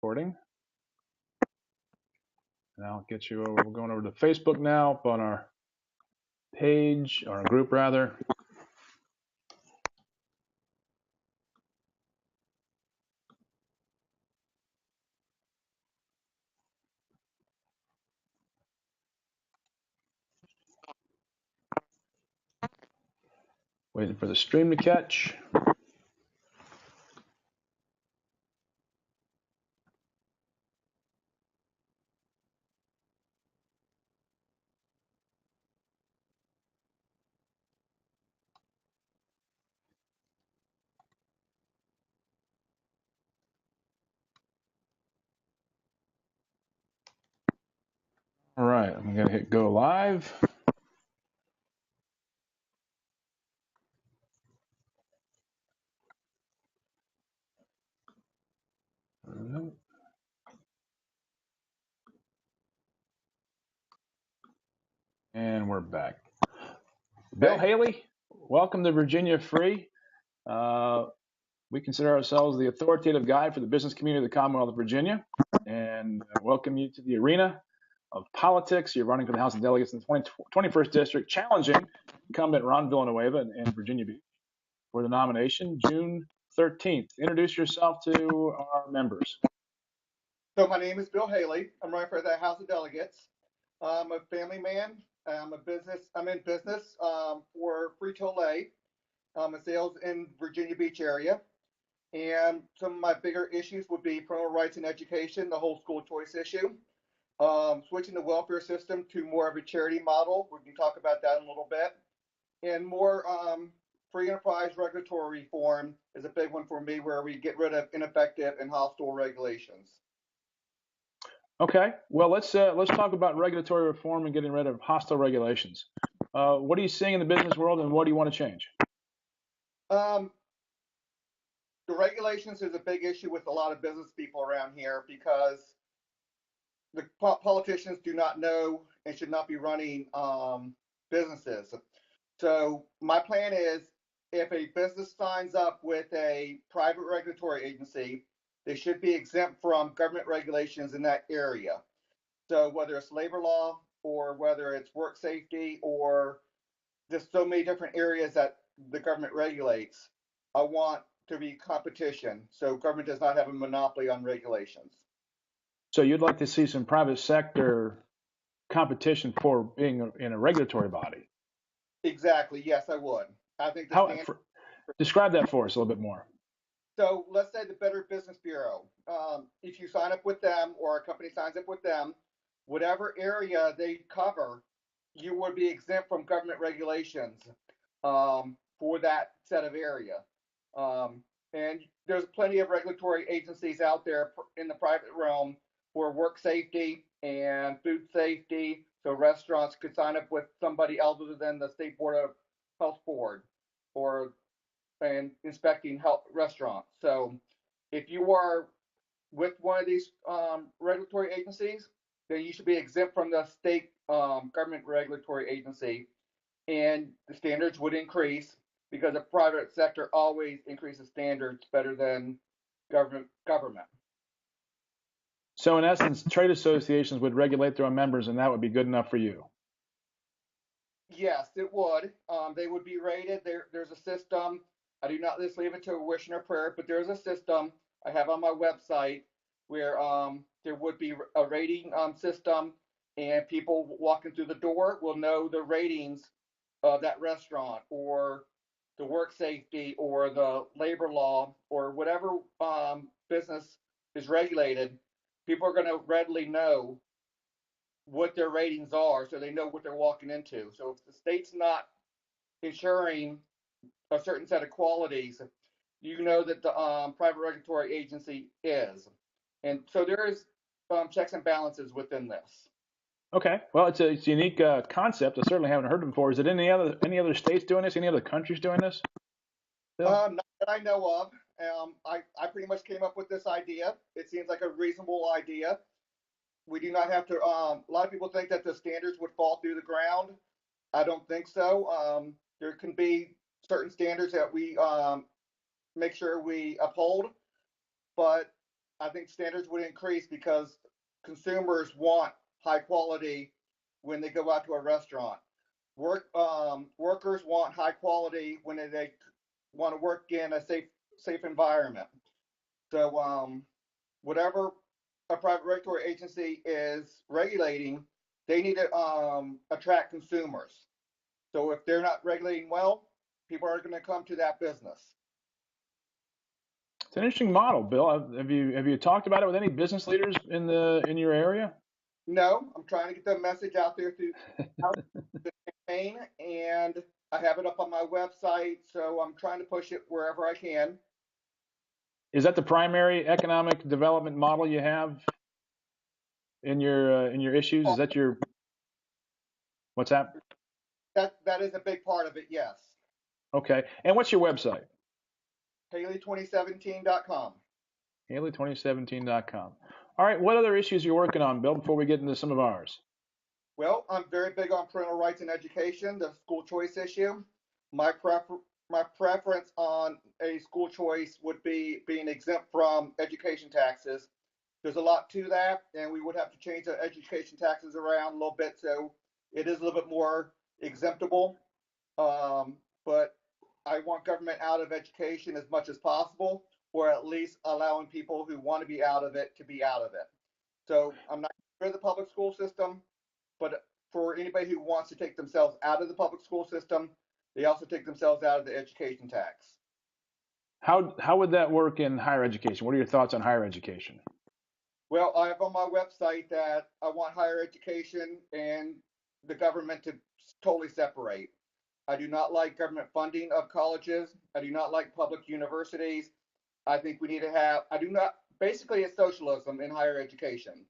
Recording. And I'll get you over. We're going over to Facebook now, up on our page, or our group rather. Waiting for the stream to catch. All right, I'm going to hit go live. And we're back. Bill Haley, welcome to Virginia Free. We consider ourselves the authoritative guide for the business community of the Commonwealth of Virginia, and welcome you to the arena of politics. You're running for the House of Delegates in the 21st District, challenging incumbent Ron Villanueva in Virginia Beach for the nomination June 13th. Introduce yourself to our members. So my name is Bill Haley. I'm running for the House of Delegates. I'm a family man. I'm in business for Frito-Lay. A sales in Virginia Beach area. And some of my bigger issues would be parental rights and education, the whole school choice issue. Switching the welfare system to more of a charity model. We can talk about that in a little bit. And more free enterprise regulatory reform is a big one for me, where we get rid of ineffective and hostile regulations. Okay, well, let's talk about regulatory reform and getting rid of hostile regulations. What are you seeing in the business world, and what do you want to change? The regulations is a big issue with a lot of business people around here, because the politicians do not know and should not be running businesses. So my plan is, if a business signs up with a private regulatory agency, they should be exempt from government regulations in that area. So whether it's labor law or whether it's work safety, or just so many different areas that the government regulates, I want to be competition, so government does not have a monopoly on regulations. So you'd like to see some private sector competition for being in a regulatory body? Exactly. Yes, I would. I think describe that for us a little bit more. So let's say the Better Business Bureau. If you sign up with them, or a company signs up with them, whatever area they cover, you would be exempt from government regulations for that set of area. And there's plenty of regulatory agencies out there in the private realm for work safety and food safety. So restaurants could sign up with somebody other than the State Board of Health Board, or and inspecting health restaurants. So if you are with one of these regulatory agencies, then you should be exempt from the state government regulatory agency, and the standards would increase, because the private sector always increases standards better than government. So in essence, trade associations would regulate their own members, and that would be good enough for you? Yes, it would. They would be rated. There's a system. I do not just leave it to a wish and a prayer, but there's a system I have on my website where there would be a rating system, and people walking through the door will know the ratings of that restaurant, or the work safety, or the labor law, or whatever business is regulated. People are going to readily know what their ratings are, so they know what they're walking into. So if the state's not ensuring a certain set of qualities, you know that the private regulatory agency is. And so there is checks and balances within this. Okay, well, it's a unique concept. I certainly haven't heard it before. Is it any other states doing this? Any other countries doing this? Not that I know of. I pretty much came up with this idea. It seems like a reasonable idea. We do not have to. A lot of people think that the standards would fall through the ground. I don't think so. There can be certain standards that we make sure we uphold, but I think standards would increase because consumers want high quality when they go out to a restaurant. Workers want high quality when they want to work in a safe environment. So whatever a private regulatory agency is regulating, they need to attract consumers. So if they're not regulating well, people are going to come to that business. It's an interesting model, Bill. Have you talked about it with any business leaders in your area? No, I'm trying to get the message out there through the campaign, and I have it up on my website, so I'm trying to push it wherever I can. Is that the primary economic development model you have in your issues? Is that your what's that? That is a big part of it, yes. Okay. And what's your website? Haley2017.com. Haley2017.com. All right. What other issues are you working on, Bill, before we get into some of ours? Well, I'm very big on parental rights in education, the school choice issue. My preference on a school choice would be being exempt from education taxes. There's a lot to that, and we would have to change the education taxes around a little bit so it is a little bit more exemptable. But I want government out of education as much as possible, or at least allowing people who want to be out of it to be out of it. So I'm not for the public school system, but for anybody who wants to take themselves out of the public school system, they also take themselves out of the education tax. How would that work in higher education? What are your thoughts on higher education? Well, I have on my website that I want higher education and the government to totally separate. I do not like government funding of colleges. I do not like public universities. I think we need to have, I do not, basically it's socialism in higher education.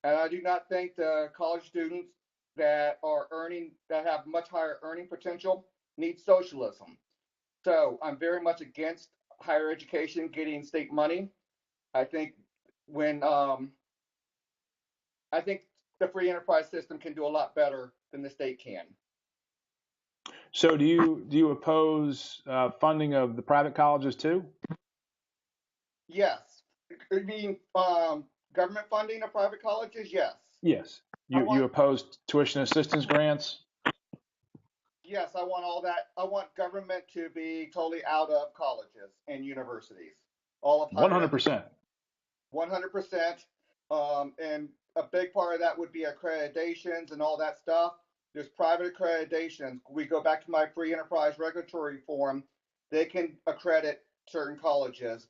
And I do not think the college students that have much higher earning potential need socialism. So I'm very much against higher education getting state money. I think when I think the free enterprise system can do a lot better than the state can. So do you oppose funding of the private colleges too? Yes. You mean government funding of private colleges? Yes. Yes. You oppose tuition assistance grants? Yes, I want all that. I want government to be totally out of colleges and universities. All of 100%. 100%. And a big part of that would be accreditations and all that stuff. There's private accreditations. We go back to my free enterprise regulatory reform. They can accredit certain colleges.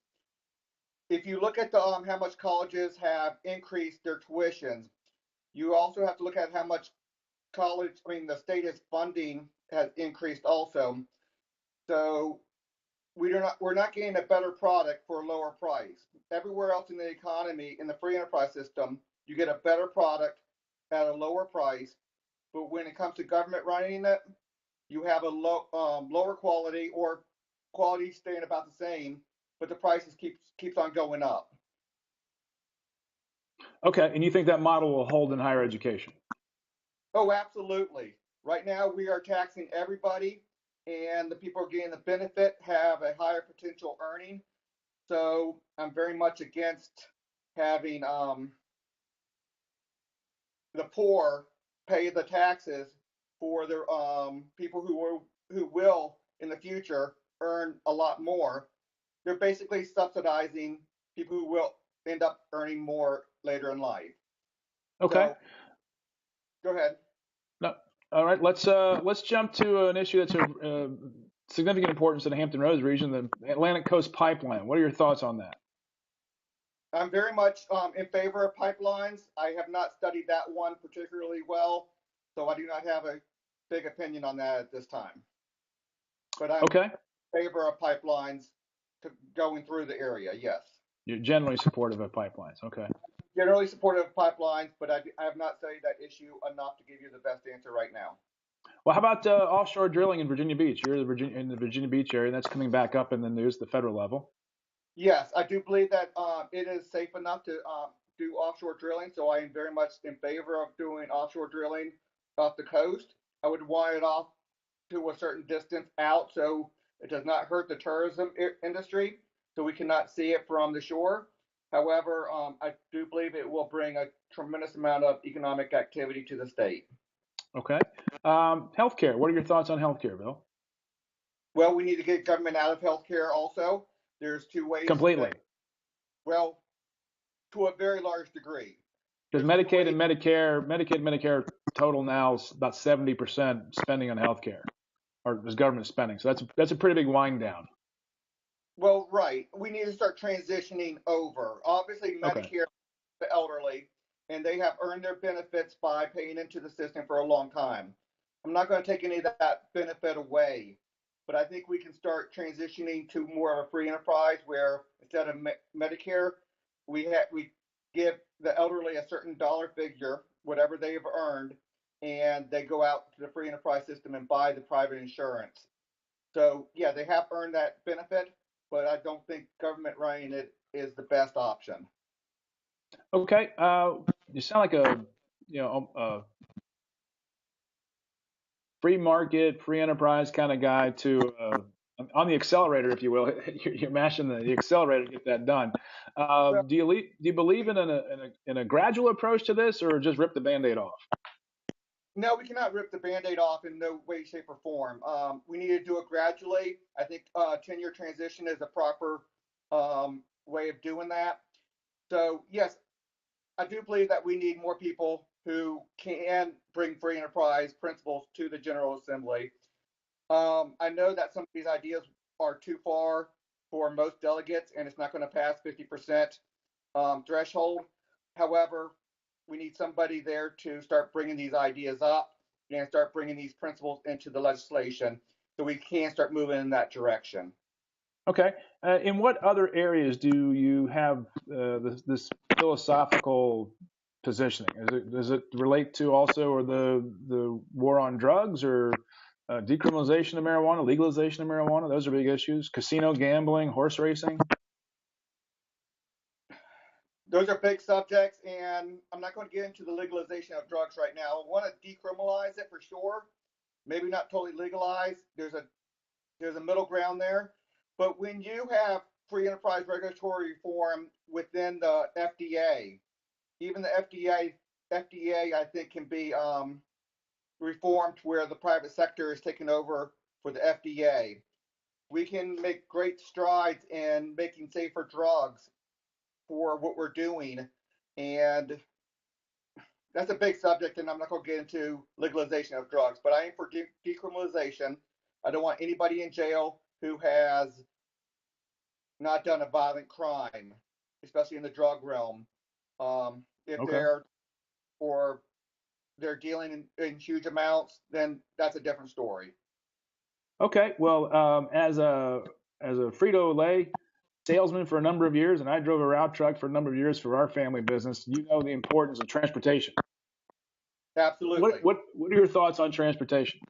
If you look at how much colleges have increased their tuitions, you also have to look at how much the state is funding has increased also. So we're not getting a better product for a lower price. Everywhere else in the economy, in the free enterprise system, you get a better product at a lower price. But when it comes to government running it, you have a lower quality or quality staying about the same, but the prices keeps on going up. Okay, and you think that model will hold in higher education? Oh, absolutely. Right now, we are taxing everybody, and the people who are getting the benefit have a higher potential earning. So I'm very much against having the poor pay the taxes for the people who will in the future earn a lot more. They're basically subsidizing people who will end up earning more later in life. Okay. So, go ahead. No. All right. Let's jump to an issue that's of significant importance in the Hampton Roads region, the Atlantic Coast Pipeline. What are your thoughts on that? I'm very much in favor of pipelines. I have not studied that one particularly well, so I do not have a big opinion on that at this time. But I'm okay. in favor of pipelines going through the area, yes. You're generally supportive of pipelines, okay. Generally supportive of pipelines, but I have not studied that issue enough to give you the best answer right now. Well, how about offshore drilling in Virginia Beach? You're in the Virginia Beach area, and that's coming back up in the news, the federal level. Yes, I do believe that it is safe enough to do offshore drilling, so I am very much in favor of doing offshore drilling off the coast. I would want it off to a certain distance out so it does not hurt the tourism industry, so we cannot see it from the shore. However, I do believe it will bring a tremendous amount of economic activity to the state. Okay. Healthcare. What are your thoughts on healthcare, Bill? Well, we need to get government out of healthcare also. There's two ways Completely. that, well, to a very large degree. Because There's two Medicaid ways. and Medicare total now is about 70% spending on healthcare, or is government spending. So that's a pretty big wind down. Well, right. We need to start transitioning over. Obviously, Okay. Medicare, the elderly, and they have earned their benefits by paying into the system for a long time. I'm not going to take any of that benefit away, but I think we can start transitioning to more of a free enterprise where instead of Medicare, we give the elderly a certain dollar figure, whatever they have earned, and they go out to the free enterprise system and buy the private insurance. So yeah, they have earned that benefit, but I don't think government running it is the best option. Okay. You sound like a free market, free enterprise kind of guy to on the accelerator, if you will. You're mashing the accelerator to get that done. Well, Do you believe in a gradual approach to this, or just rip the Band-Aid off? no, we cannot rip the band-aid off in no way, shape, or form. We need to do it gradually. I think 10-year transition is a proper way of doing that. So yes, I do believe that we need more people who can bring free enterprise principles to the General Assembly. I know that some of these ideas are too far for most delegates, and it's not going to pass 50% threshold. However, we need somebody there to start bringing these ideas up and start bringing these principles into the legislation so we can start moving in that direction. Okay. In what other areas do you have this philosophical positioning? Does it relate to also or the war on drugs or decriminalization of marijuana, legalization of marijuana? Those are big issues. Casino gambling, horse racing. Those are big subjects, and I'm not going to get into the legalization of drugs right now. I want to decriminalize it for sure. Maybe not totally legalize. There's a middle ground there. But when you have free enterprise regulatory reform within the FDA, even the FDA, I think, can be reformed where the private sector is taken over for the FDA. We can make great strides in making safer drugs for what we're doing, and that's a big subject. And I'm not going to get into legalization of drugs, but I am for decriminalization. I don't want anybody in jail who has not done a violent crime, especially in the drug realm. If Okay. they're or they're dealing in huge amounts, then that's a different story. Okay. Well, as a Frito Lay salesman for a number of years, and I drove a route truck for a number of years for our family business, you know the importance of transportation. Absolutely. What are your thoughts on transportation?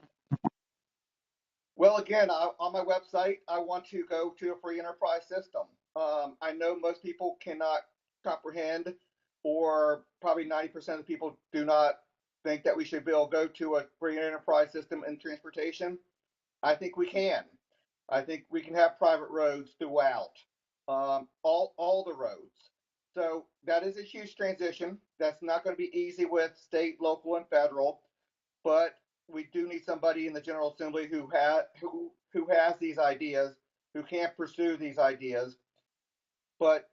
Well, again, on my website, I want to go to a free enterprise system. I know most people cannot comprehend, or probably 90% of the people do not think that we should be able to go to a free enterprise system in transportation. I think we can. I think we can have private roads throughout, all the roads. So that is a huge transition. That's not going to be easy with state, local, and federal, but we do need somebody in the General Assembly who has these ideas, who can pursue these ideas. But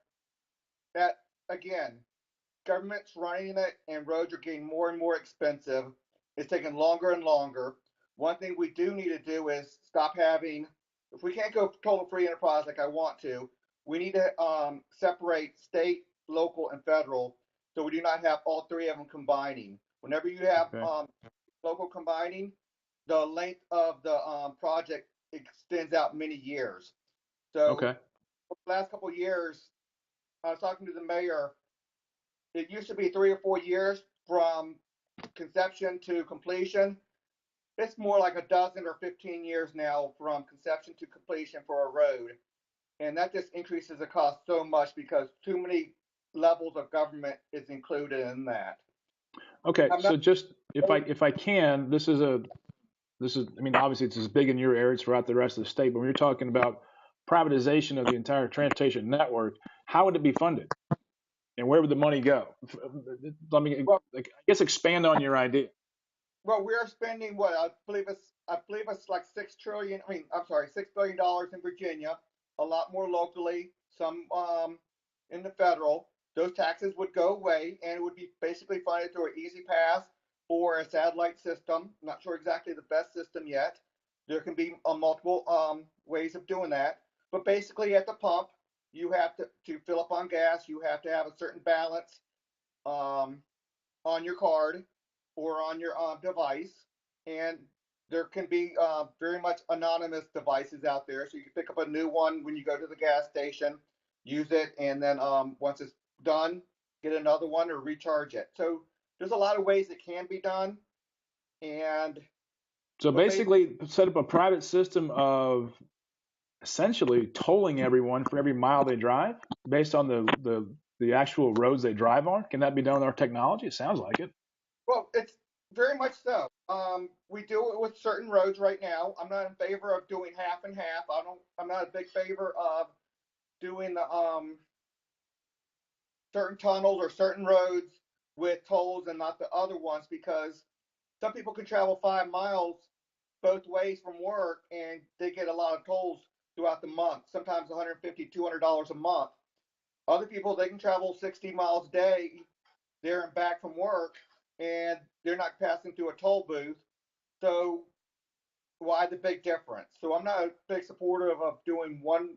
that again, government's running it, and roads are getting more and more expensive. It's taking longer and longer. One thing we do need to do is stop having. If we can't go total free enterprise like I want to, we need to separate state, local, and federal, so we do not have all three of them combining. Whenever you have Okay. local combining, the length of the project extends out many years. So, Okay. for the last couple of years, I was talking to the mayor. It used to be 3 or 4 years from conception to completion. It's more like a dozen or 15 years now from conception to completion for a road. And that just increases the cost so much because too many levels of government is included in that. Okay. I'm not. So just if I can, I mean obviously it's as big in your area, it's throughout the rest of the state, but when you're talking about privatization of the entire transportation network, how would it be funded? And where would the money go? Let me, Well, I guess, expand on your idea. well, we are spending what I believe it's like 6 trillion. I mean, I'm sorry, $6 billion in Virginia. A lot more locally, some in the federal. Those taxes would go away, and it would be basically funded through an easy pass or a satellite system. I'm not sure exactly the best system yet. There can be multiple ways of doing that, but basically at the pump, you have to fill up on gas. You have to have a certain balance um, on your card or on your device, and there can be very much anonymous devices out there. So you can pick up a new one when you go to the gas station, use it, and then once it's done, get another one or recharge it. So there's a lot of ways it can be done, and So but basically, set up a private system of essentially tolling everyone for every mile they drive based on the actual roads they drive on. Can that be done with our technology? It sounds like it. well, it's very much so. We do it with certain roads right now. I'm not in favor of doing half and half. I'm not a big favor of doing the certain tunnels or certain roads with tolls and not the other ones, because some people can travel 5 miles both ways from work and they get a lot of tolls throughout the month, sometimes $150, $200 a month. Other people, they can travel 60 miles a day there and back from work, and they're not passing through a toll booth. So why the big difference? So I'm not a big supporter of doing one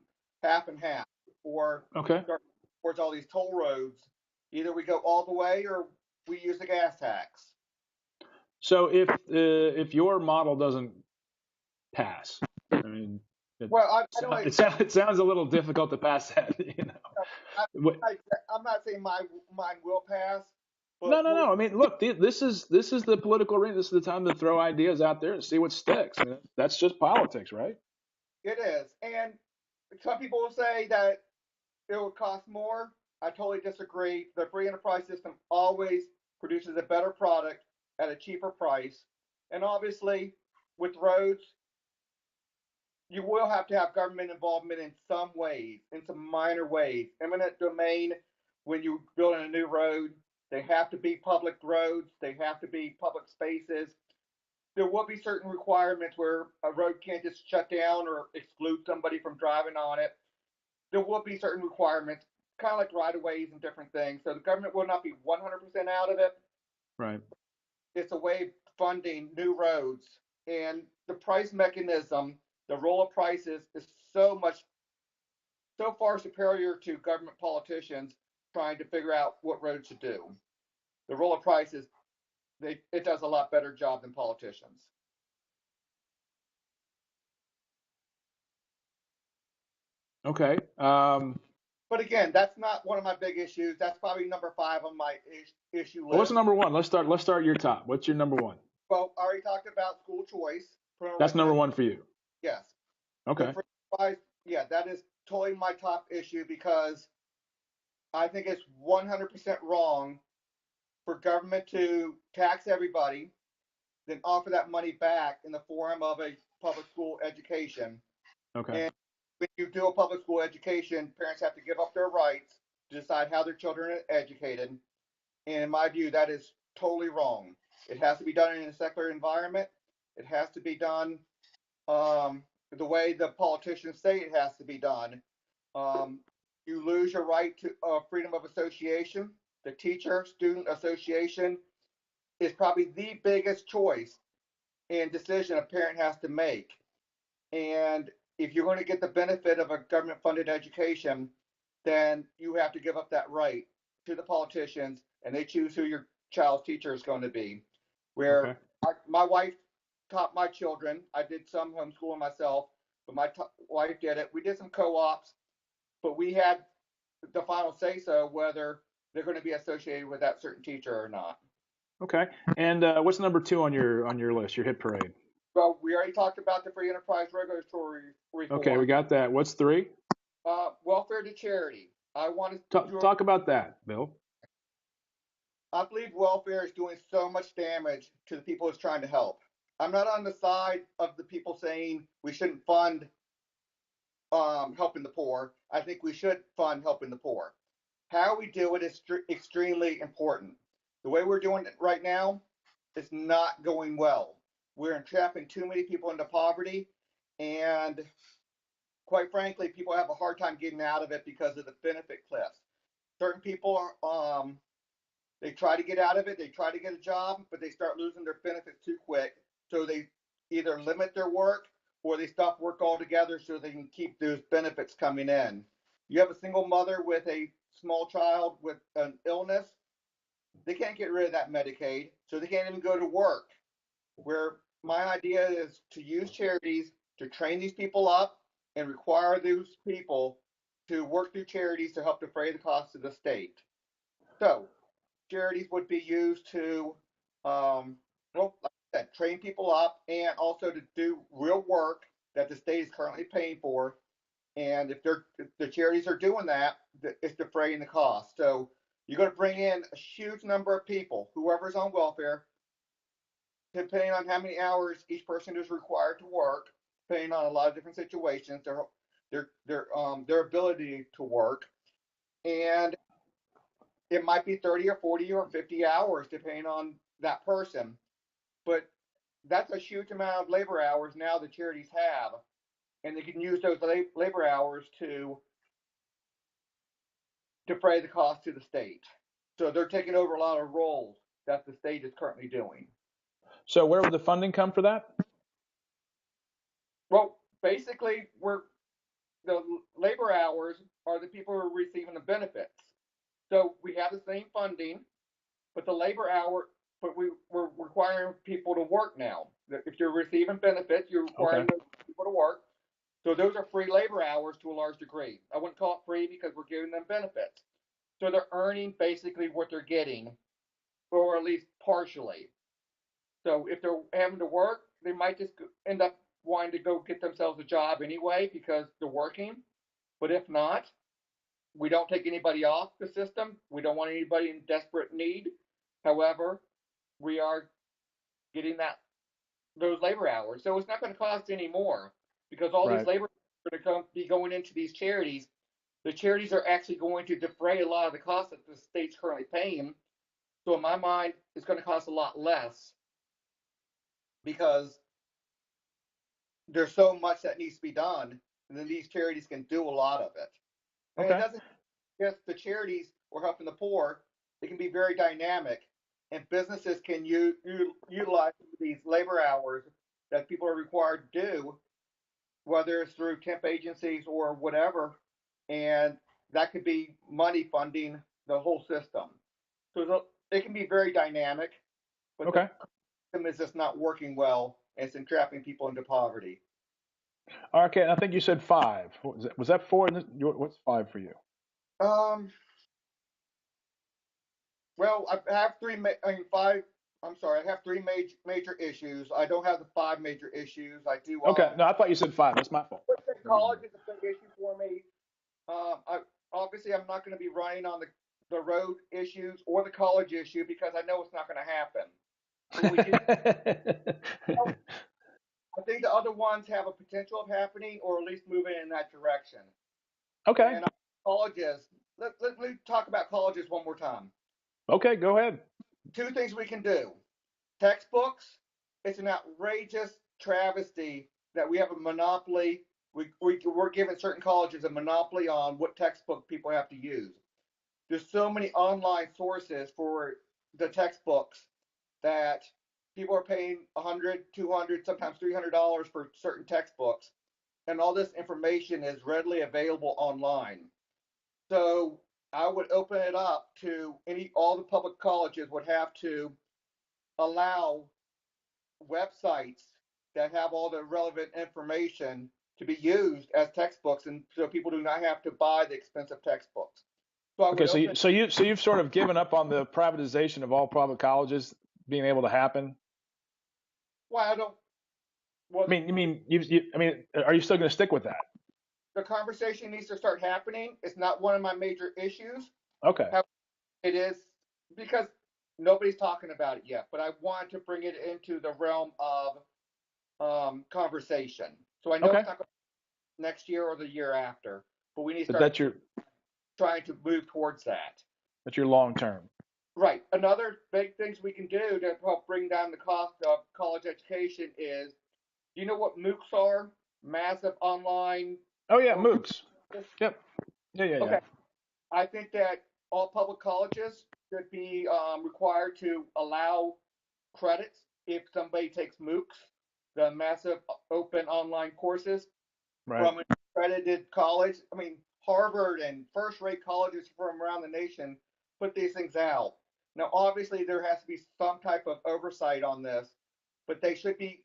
half and half or Okay. start towards all these toll roads. Either we go all the way or we use the gas tax. So if your model doesn't pass, I mean, it, Well, I don't. it sounds a little difficult to pass that. I, What- I'm not saying mine will pass, No, but no, no. I mean, look, this is the political arena. This is the time to throw ideas out there and see what sticks. I mean, that's just politics, right? it is. And some people will say that it will cost more. I totally disagree. The free enterprise system always produces a better product at a cheaper price. And obviously, with roads, you will have to have government involvement in some ways, in some minor ways. Eminent domain, when you're building a new road, they have to be public roads, they have to be public spaces. There will be certain requirements where a road can't just shut down or exclude somebody from driving on it. There will be certain requirements, kind of like right of ways and different things. So the government will not be 100% out of it. Right. It's a way of funding new roads, and the price mechanism, the role of prices, is so far superior to government politicians trying to figure out what roads to do. The role of prices, it does a lot better job than politicians. Okay. But again, that's not one of my big issues. That's probably number 5 on my issue Well, what's list. number one? Let's start your top. What's your number one? Well, I already talked about school choice. That's number one for you. Yes. The Okay. free price, yeah, that is totally my top issue, because I think it's 100% wrong for government to tax everybody, then offer that money back in the form of a public school education. Okay. And when you do a public school education, parents have to give up their rights to decide how their children are educated. And in my view, that is totally wrong. It has to be done in a secular environment. It has to be done the way the politicians say it has to be done. Um, you lose your right to freedom of association. The teacher student association is probably the biggest choice and decision a parent has to make. And if you're going to get the benefit of a government funded education, then you have to give up that right to the politicians, and they choose who your child's teacher is going to be. Where Okay. my wife taught my children, I did some homeschooling myself, but my wife did it. We did some co ops, but we had the final say so whether they're going to be associated with that certain teacher or not. Okay. And what's number two on your list? Your hit parade. Well, we already talked about the free enterprise regulatory Okay, we reform. got that. What's three? Welfare to charity. I want Talk, to. talk about that, Bill. I believe welfare is doing so much damage to the people it's trying to help. I'm not on the side of the people saying we shouldn't fund helping the poor. I think we should fund helping the poor. how we do it is extremely important. The way we're doing it right now is not going well. We're entrapping too many people into poverty, and quite frankly, people have a hard time getting out of it because of the benefit cliffs. Certain people they try to get out of it, they try to get a job, but they start losing their benefits too quick. So they either limit their work or they stop work altogether so they can keep those benefits coming in. You have a single mother with a small child with an illness, they can't get rid of that Medicaid, so they can't even go to work. Where my idea is to use charities to train these people up and require those people to work through charities to help defray the costs of the state. So charities would be used to, well, like I said, train people up and also to do real work that the state is currently paying for. And if the charities are doing that, it's defraying the cost. So you're going to bring in a huge number of people, whoever's on welfare, depending on how many hours each person is required to work, depending on a lot of different situations, their ability to work, and it might be 30 or 40 or 50 hours depending on that person. But that's a huge amount of labor hours now the charities have, and they can use those labor hours to defray the cost to the state. So they're taking over a lot of roles that the state is currently doing. So where would the funding come for that? Well, basically, the labor hours are the people who are receiving the benefits. So we have the same funding, but we're requiring people to work now. If you're receiving benefits, you're requiring those people to work. So those are free labor hours to a large degree. I wouldn't call it free because we're giving them benefits. So they're earning basically what they're getting, or at least partially. So if they're having to work, they might just end up wanting to go get themselves a job anyway because they're working. But if not, we don't take anybody off the system. We don't want anybody in desperate need. However, we are getting those labor hours. So it's not going to cost any more because all these labor are going to be going into these charities. The charities are actually going to defray a lot of the costs that the state's currently paying. So in my mind, it's going to cost a lot less because there's so much that needs to be done, and then these charities can do a lot of it. And it doesn't just the charities or helping the poor, it can be very dynamic, and businesses can utilize these labor hours that people are required to do, whether it's through temp agencies or whatever, and that could be money funding the whole system. So it can be very dynamic, but the system is just not working well, and it's entrapping people into poverty. Okay, I think you said 5. Was that 4? What's 5 for you? Well, I have 5. I'm sorry, I have 3 major issues. I don't have the 5 major issues. I do. Okay, no, I thought you said 5. That's my fault. College is a big issue for me. Obviously, I'm not going to be running on the road issues or the college issue because I know it's not going to happen. I think the other ones have a potential of happening or at least moving in that direction. Okay. And colleges, let me talk about colleges one more time. Okay, go ahead. 2 things we can do. Textbooks, it's an outrageous travesty that we have a monopoly. We're giving certain colleges a monopoly on what textbook people have to use. There's so many online sources for the textbooks that people are paying $100, $200, sometimes $300 for certain textbooks, and all this information is readily available online. So I would open it up to all the public colleges would have to allow websites that have all the relevant information to be used as textbooks, and so people do not have to buy the expensive textbooks. So you've sort of given up on the privatization of all public colleges being able to happen. Well, I don't. Well, I mean, are you still going to stick with that? The conversation needs to start happening. It's not one of my major issues. Okay. It is because nobody's talking about it yet, but I want to bring it into the realm of conversation. So I know it's not going to be next year or the year after, but we need to start trying to move towards that. That's your long term. Right. Another big things we can do to help bring down the cost of college education is, do you know what MOOCs are? Massive online. Oh yeah, MOOCs. Yep. Yeah. Okay. I think that all public colleges should be required to allow credits if somebody takes MOOCs, the massive open online courses Right. from an accredited college. I mean, Harvard and first-rate colleges from around the nation put these things out. Now, obviously, there has to be some type of oversight on this, but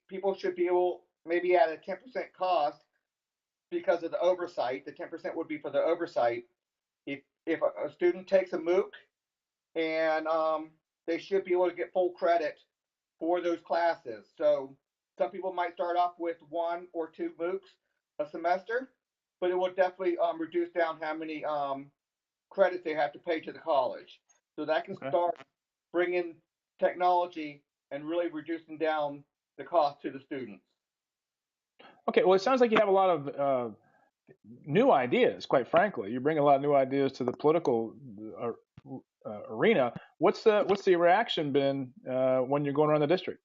people should be able, maybe at a 10% cost because of the oversight. The 10% would be for the oversight. If a student takes a MOOC, and they should be able to get full credit for those classes. So some people might start off with 1 or 2 MOOCs a semester, but it will definitely reduce down how many credits they have to pay to the college. So that can start bringing technology and really reducing down the cost to the students. Okay, well, it sounds like you have a lot of new ideas, quite frankly. You bring a lot of new ideas to the political arena. What's the reaction been when you're going around the district?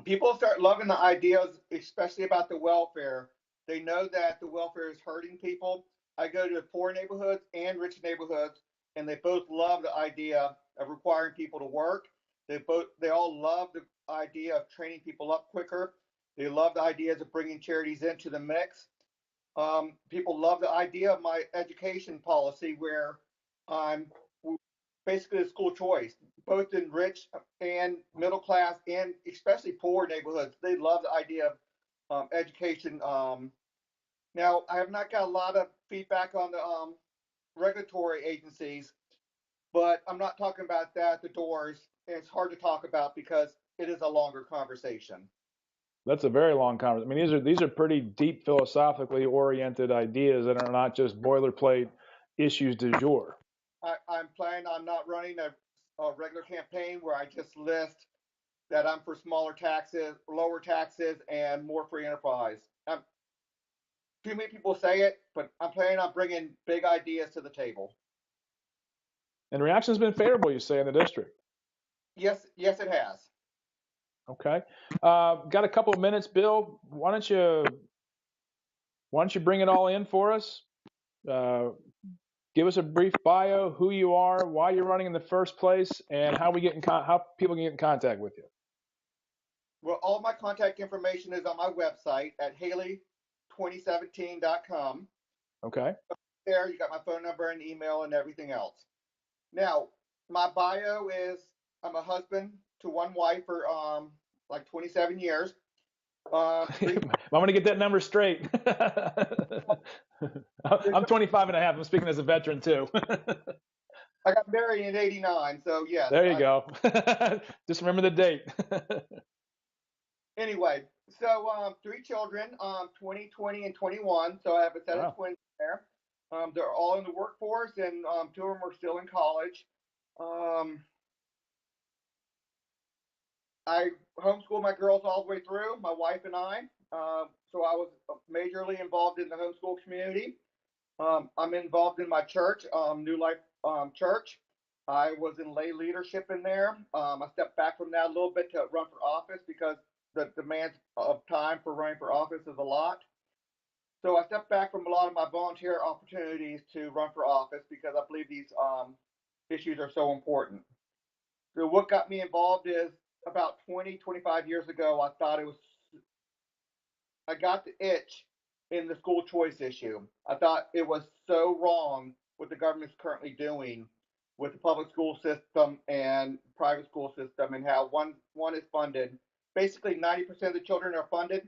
People start loving the ideas, especially about the welfare. They know that the welfare is hurting people. I go to poor neighborhoods and rich neighborhoods, and they both love the idea of requiring people to work. They all love the idea of training people up quicker. They love the ideas of bringing charities into the mix. People love the idea of my education policy, where I'm basically a school choice, both in rich and middle class, and especially poor neighborhoods. They love the idea of education. Now, I have not got a lot of feedback on the regulatory agencies, but I'm not talking about that, the doors. And it's hard to talk about because it is a longer conversation. That's a very long conversation. I mean, these are pretty deep, philosophically oriented ideas that are not just boilerplate issues du jour. I'm planning on not running a regular campaign where I just list that I'm for smaller taxes, lower taxes, and more free enterprise. Too many people say it, but I'm planning on bringing big ideas to the table. And reaction's been favorable, you say, in the district. Yes, it has. Okay. Got a couple of minutes, Bill. Why don't you bring it all in for us? Give us a brief bio, who you are, why you're running in the first place, and how people can get in contact with you. Well, all my contact information is on my website at haley2017.com. Okay. There, you got my phone number and email and everything else. Now, my bio is I'm a husband to one wife for like 27 years. I'm going to get that number straight. I'm 25 and a half. I'm speaking as a veteran too. I got married in '89, so yes. There you go. Just remember the date. Anyway, so 3 children, 20, 20, and 21. So I have a set of twins there. They're all in the workforce, and 2 of them are still in college. I homeschooled my girls all the way through, my wife and I. So I was majorly involved in the homeschool community. I'm involved in my church, New Life Church. I was in lay leadership in there. I stepped back from that a little bit to run for office because the demands of time for running for office is a lot. So I stepped back from a lot of my volunteer opportunities to run for office because I believe these issues are so important. So what got me involved is about 20, 25 years ago, I got the itch in the school choice issue. I thought it was so wrong what the government's currently doing with the public school system and private school system, and how one is funded. Basically, 90% of the children are funded,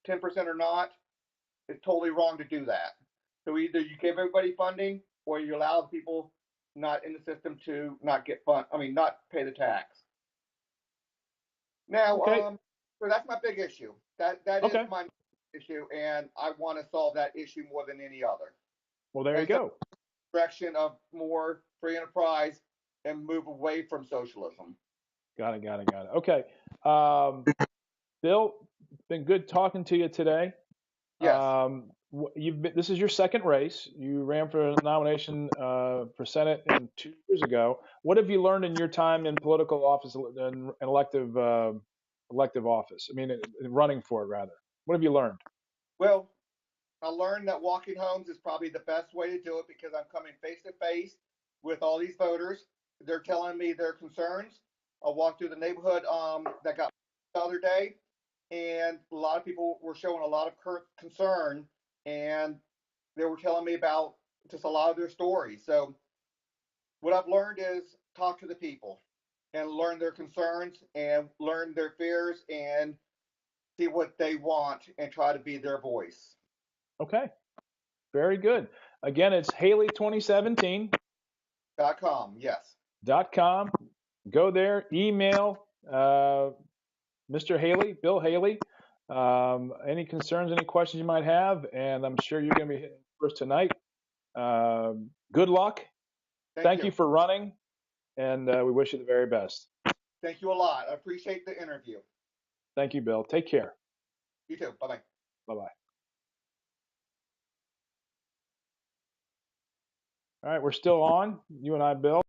10% are not. It's totally wrong to do that. So either you give everybody funding, or you allow people not in the system to not pay the tax. Now, so that's my big issue. That is my issue, and I want to solve that issue more than any other. Well, there you go. Direction of more free enterprise and move away from socialism. Got it. Okay. Bill, it's been good talking to you today. Yes. this is your second race. You ran for a nomination for Senate 2 years ago. What have you learned in your time in political office and elective office? I mean, running for it rather. What have you learned? Well, I learned that walking homes is probably the best way to do it because I'm coming face to face with all these voters. They're telling me their concerns. I walked through the neighborhood that got the other day, and a lot of people were showing a lot of concern, and they were telling me about just a lot of their stories. So what I've learned is talk to the people and learn their concerns and learn their fears and see what they want and try to be their voice. Okay, very good. Again, it's Haley2017.com. Yes. Go there, email Mr. Haley, Bill Haley, any concerns, any questions you might have, and I'm sure you're going to be hitting first tonight. Good luck. Thank you for running, and we wish you the very best. Thank you a lot. I appreciate the interview. Thank you, Bill. Take care. You too. Bye-bye. Bye-bye. All right, we're still on, you and I, Bill.